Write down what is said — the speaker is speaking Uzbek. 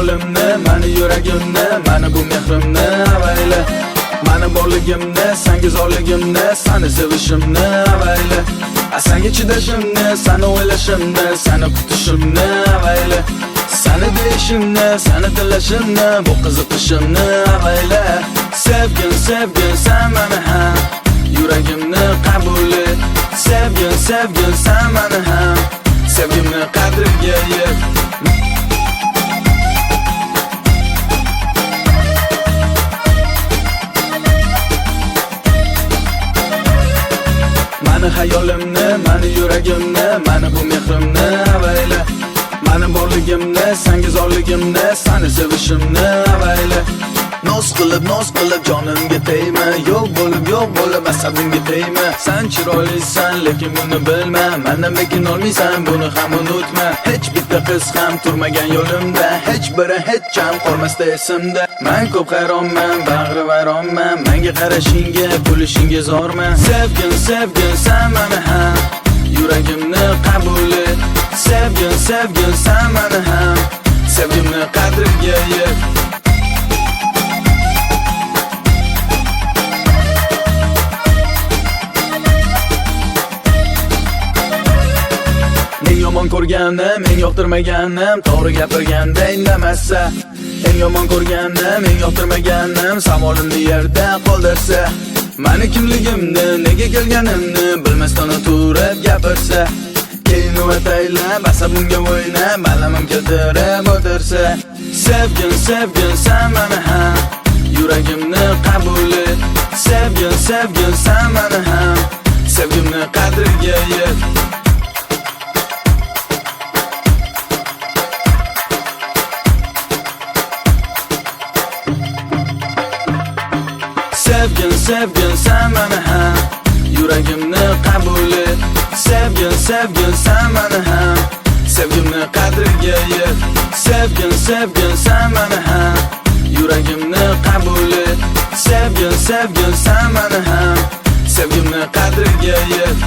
hayolimni, mani yuragimni, mani bu mehrimni avayla. Mani borligimni, senga zorligimni, seni sevishimni avayla. Senga chidashimni, seni o'ylashimni, seni kutishimni avayla. Seni deyishimni, seni tilashimni, bu qiziqishimni avayla. Sevgin, sevgin sen meni ham, yuragimni qabul et. Sevgin, sevgin sen meni ham, sevgimni qadriga yet. Mani hayolimni, mani yuragimni, mani bu mehrimni avayla. Mani borligimni, senga zorligimni, seni sevishimni avayla. Noz qilib jonimga tegma, yo'q bo'lib asabimga tegma. Sen chiroylisan, lekin buni bilma, mendan bekin olmaysan, buni ham unutma. Hech bitta qiz ham turmagan yo'limda, hech biri hech ham qolmasda esimda. Men ko'p hayronman, bag'ri vayronman, menga qarashingga, kulishingga zorman. Sevgin, sevgin sen meni ham, yuragimni qabul et. Sevgin, sevgin sen meni ham, sevgimni qadriga yet. Yomon ko'rganim, eng yoqtirmaganim, to'g'ri gapirganda indamasa. Eng yomon ko'rganim, eng yoqtirmaganim, savolimni yerda qoldirsa. Meni kimligimni, nega kelganimni bilmasdan o'tirib gapirsa. Keyin o'taylab asabimga o'ynab, malamim keltirib o'tirsa. Sevgin, sevgin sen meni ham, yuragimni qabul et. Sevgin, sevgin sen meni ham, sevgimni qadriga yet. Sevgin, sevgin sen meni ham, yuragimni qabul et. Sevgin, sevgin sen meni ham, sevgimni qadriga yet. Sevgin, sevgin sen meni ham, yuragimni qabul et. Sevgin, sevgin sen meni ham, sevgimni qadriga yet.